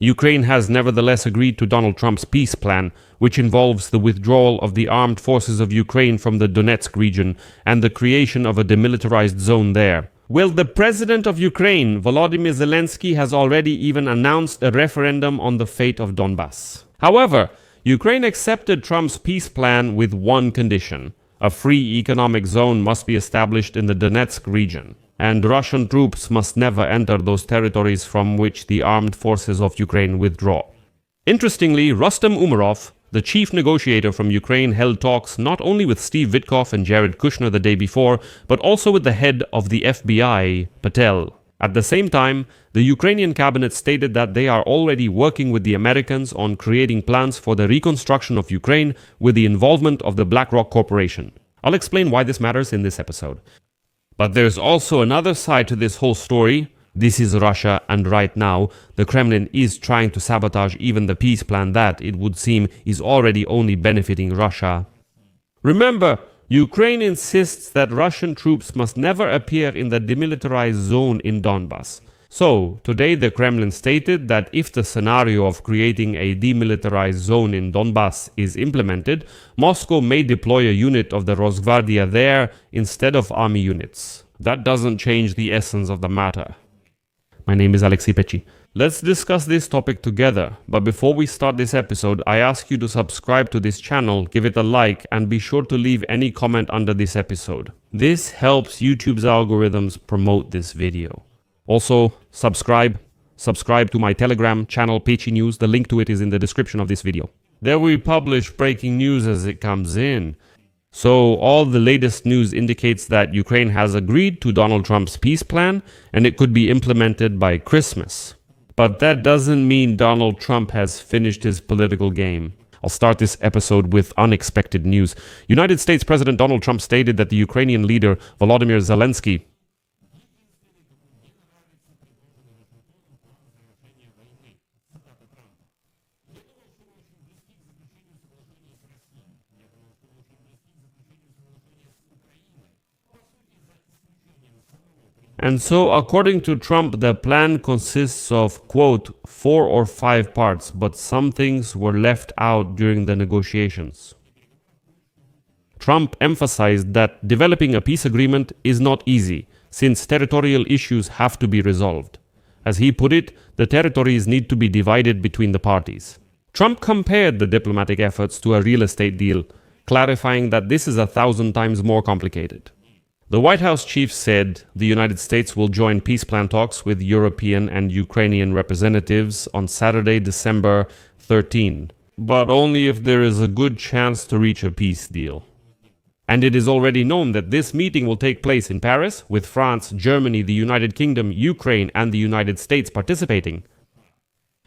Ukraine has nevertheless agreed to Donald Trump's peace plan, which involves the withdrawal of the armed forces of Ukraine from the Donetsk region and the creation of a demilitarized zone there. Well, the president of Ukraine, Volodymyr Zelensky, has already even announced a referendum on the fate of Donbas. However, Ukraine accepted Trump's peace plan with one condition. A free economic zone must be established in the Donetsk region, and Russian troops must never enter those territories from which the armed forces of Ukraine withdraw. Interestingly, Rustem Umerov, the chief negotiator from Ukraine, held talks not only with Steve Witkoff and Jared Kushner the day before, but also with the head of the FBI, Patel. At the same time, the Ukrainian cabinet stated that they are already working with the Americans on creating plans for the reconstruction of Ukraine with the involvement of the BlackRock Corporation. I'll explain why this matters in this episode. But there's also another side to this whole story. This is Russia, and right now, the Kremlin is trying to sabotage even the peace plan that, it would seem, is already only benefiting Russia. Remember, Ukraine insists that Russian troops must never appear in the demilitarized zone in Donbas. So, today the Kremlin stated that if the scenario of creating a demilitarized zone in Donbas is implemented, Moscow may deploy a unit of the Rosgvardia there instead of army units. That doesn't change the essence of the matter. My name is Alexei Pechi. Let's discuss this topic together, but before we start this episode, I ask you to subscribe to this channel, give it a like, and be sure to leave any comment under this episode. This helps YouTube's algorithms promote this video. Also, subscribe to my Telegram channel, Pechi News. The link to it is in the description of this video. There we publish breaking news as it comes in. So, all the latest news indicates that Ukraine has agreed to Donald Trump's peace plan, and it could be implemented by Christmas. But that doesn't mean Donald Trump has finished his political game. I'll start this episode with unexpected news. United States President Donald Trump stated that the Ukrainian leader Volodymyr Zelensky And so, according to Trump, the plan consists of, quote, 4 or 5 parts, but some things were left out during the negotiations. Trump emphasized that developing a peace agreement is not easy, since territorial issues have to be resolved. As he put it, the territories need to be divided between the parties. Trump compared the diplomatic efforts to a real estate deal, clarifying that this is 1,000 times more complicated. The White House chief said the United States will join peace plan talks with European and Ukrainian representatives on Saturday, December 13, but only if there is a good chance to reach a peace deal. And it is already known that this meeting will take place in Paris, with France, Germany, the United Kingdom, Ukraine, and the United States participating.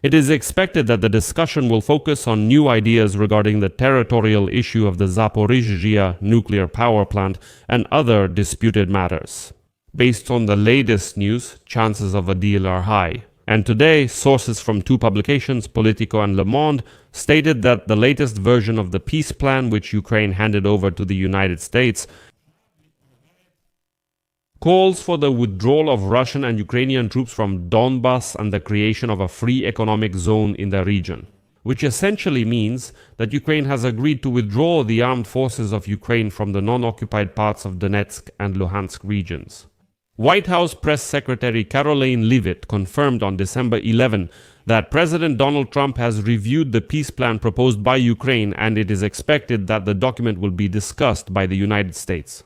It is expected that the discussion will focus on new ideas regarding the territorial issue of the Zaporizhzhia nuclear power plant and other disputed matters. Based on the latest news, chances of a deal are high. And today, sources from 2 publications, Politico and Le Monde, stated that the latest version of the peace plan, which Ukraine handed over to the United States, calls for the withdrawal of Russian and Ukrainian troops from Donbas and the creation of a free economic zone in the region, which essentially means that Ukraine has agreed to withdraw the armed forces of Ukraine from the non-occupied parts of Donetsk and Luhansk regions. White House Press Secretary Karoline Leavitt confirmed on December 11 that President Donald Trump has reviewed the peace plan proposed by Ukraine, and it is expected that the document will be discussed by the United States.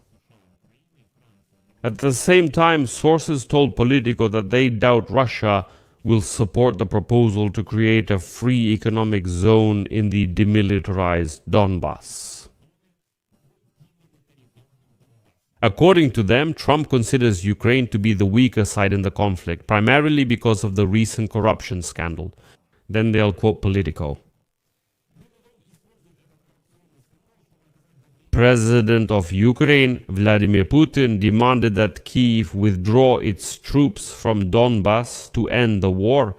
At the same time, sources told Politico that they doubt Russia will support the proposal to create a free economic zone in the demilitarized Donbas. According to them, Trump considers Ukraine to be the weaker side in the conflict, primarily because of the recent corruption scandal. Then they'll quote Politico. President of Ukraine, Vladimir Putin, demanded that Kyiv withdraw its troops from Donbas to end the war.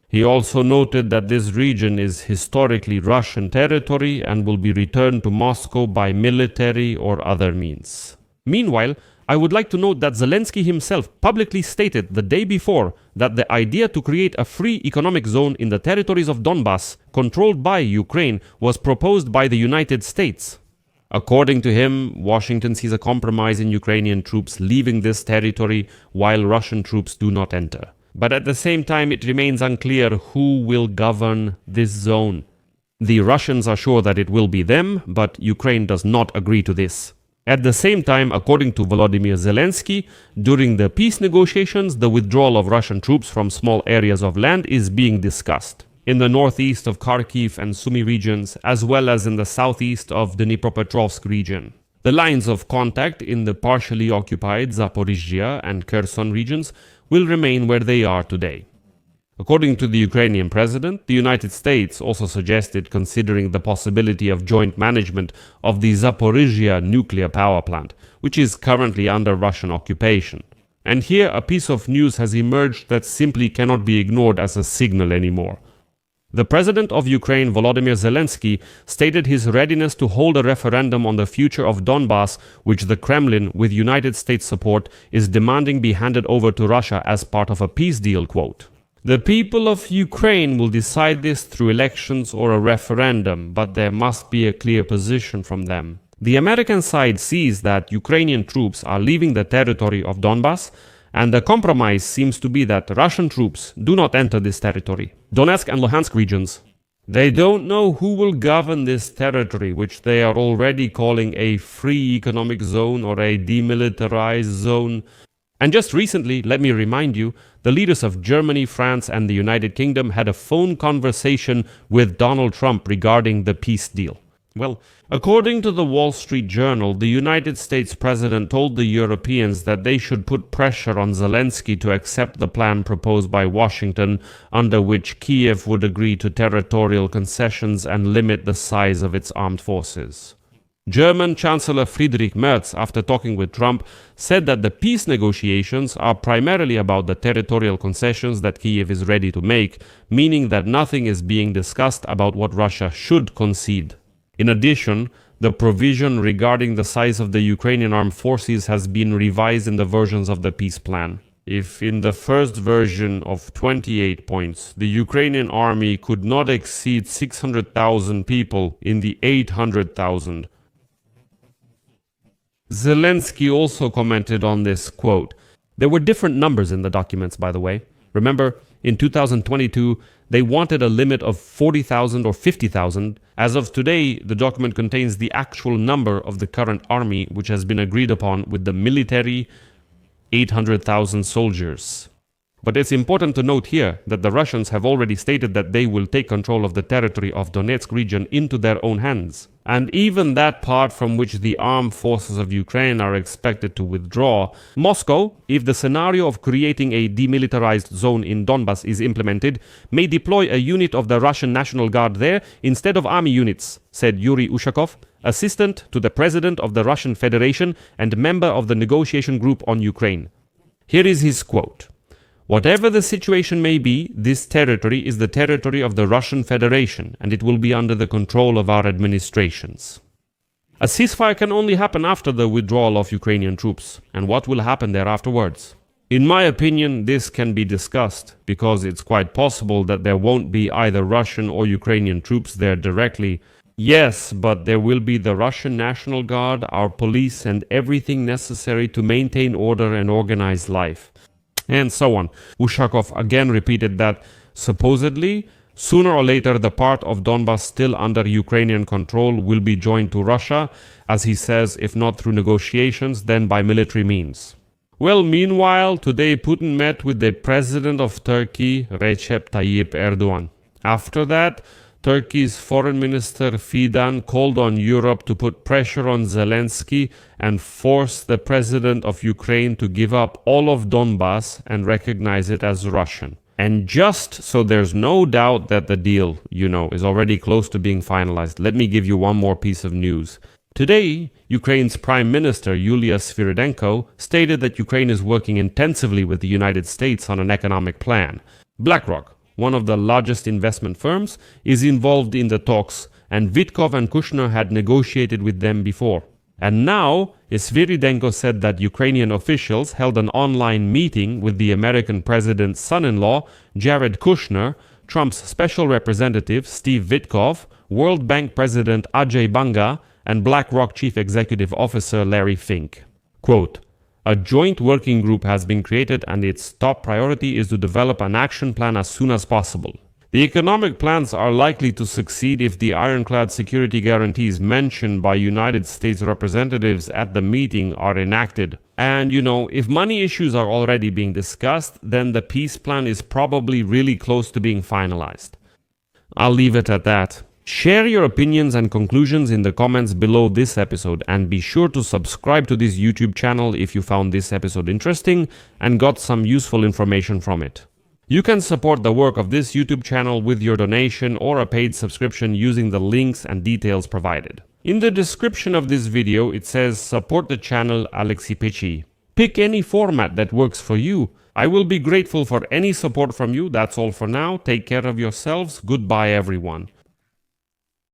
He also noted that this region is historically Russian territory and will be returned to Moscow by military or other means. Meanwhile, I would like to note that Zelensky himself publicly stated the day before that the idea to create a free economic zone in the territories of Donbas, controlled by Ukraine, was proposed by the United States. According to him, Washington sees a compromise in Ukrainian troops leaving this territory while Russian troops do not enter. But at the same time, it remains unclear who will govern this zone. The Russians are sure that it will be them, but Ukraine does not agree to this. At the same time, according to Volodymyr Zelensky, during the peace negotiations, the withdrawal of Russian troops from small areas of land is being discussed. In the northeast of Kharkiv and Sumy regions, as well as in the southeast of the Dnipropetrovsk region. The lines of contact in the partially occupied Zaporizhia and Kherson regions will remain where they are today. According to the Ukrainian president, the United States also suggested considering the possibility of joint management of the Zaporizhia nuclear power plant, which is currently under Russian occupation. And here a piece of news has emerged that simply cannot be ignored as a signal anymore. The president of Ukraine, Volodymyr Zelensky, stated his readiness to hold a referendum on the future of Donbas, which the Kremlin, with United States support, is demanding be handed over to Russia as part of a peace deal, quote. The people of Ukraine will decide this through elections or a referendum, but there must be a clear position from them. The American side sees that Ukrainian troops are leaving the territory of Donbas, and the compromise seems to be that Russian troops do not enter this territory. Donetsk and Luhansk regions. They don't know who will govern this territory, which they are already calling a free economic zone or a demilitarized zone. And just recently, let me remind you, the leaders of Germany, France, and the United Kingdom had a phone conversation with Donald Trump regarding the peace deal. Well, according to the Wall Street Journal, the United States president told the Europeans that they should put pressure on Zelensky to accept the plan proposed by Washington, under which Kiev would agree to territorial concessions and limit the size of its armed forces. German Chancellor Friedrich Merz, after talking with Trump, said that the peace negotiations are primarily about the territorial concessions that Kiev is ready to make, meaning that nothing is being discussed about what Russia should concede. In addition, the provision regarding the size of the Ukrainian armed forces has been revised in the versions of the peace plan. If in the first version of 28 points, the Ukrainian army could not exceed 600,000 people, in the 800,000. Zelensky also commented on this, quote, "There were different numbers in the documents, by the way. Remember, in 2022, they wanted a limit of 40,000 or 50,000. As of today, the document contains the actual number of the current army, which has been agreed upon with the military, 800,000 soldiers. But it's important to note here that the Russians have already stated that they will take control of the territory of Donetsk region into their own hands. And even that part from which the armed forces of Ukraine are expected to withdraw, Moscow, if the scenario of creating a demilitarized zone in Donbas is implemented, may deploy a unit of the Russian National Guard there instead of army units, said Yuri Ushakov, assistant to the president of the Russian Federation and member of the negotiation group on Ukraine. Here is his quote. "Whatever the situation may be, this territory is the territory of the Russian Federation, and it will be under the control of our administrations." A ceasefire can only happen after the withdrawal of Ukrainian troops, and what will happen there afterwards? In my opinion, this can be discussed, because it's quite possible that there won't be either Russian or Ukrainian troops there directly. Yes, but there will be the Russian National Guard, our police, and everything necessary to maintain order and organize life. And so on. Ushakov again repeated that, supposedly, sooner or later the part of Donbas still under Ukrainian control will be joined to Russia, as he says, if not through negotiations, then by military means. Well, meanwhile, today Putin met with the president of Turkey, Recep Tayyip Erdogan. After that, Turkey's foreign minister Fidan called on Europe to put pressure on Zelensky and force the president of Ukraine to give up all of Donbas and recognize it as Russian. And just so there's no doubt that the deal, is already close to being finalized, let me give you one more piece of news. Today, Ukraine's Prime Minister Yulia Sviridenko stated that Ukraine is working intensively with the United States on an economic plan. BlackRock, one of the largest investment firms, is involved in the talks, and Vitkov and Kushner had negotiated with them before. And now, Sviridenko said that Ukrainian officials held an online meeting with the American president's son-in-law, Jared Kushner, Trump's special representative, Steve Witkoff, World Bank President Ajay Banga, and BlackRock Chief Executive Officer Larry Fink. Quote, "A joint working group has been created and its top priority is to develop an action plan as soon as possible. The economic plans are likely to succeed if the ironclad security guarantees mentioned by United States representatives at the meeting are enacted. And, if money issues are already being discussed, then the peace plan is probably really close to being finalized." I'll leave it at that. Share your opinions and conclusions in the comments below this episode, and be sure to subscribe to this YouTube channel if you found this episode interesting and got some useful information from it. You can support the work of this YouTube channel with your donation or a paid subscription using the links and details provided. In the description of this video, it says support the channel Alexei Pechi. Pick any format that works for you. I will be grateful for any support from you. That's all for now. Take care of yourselves. Goodbye, everyone.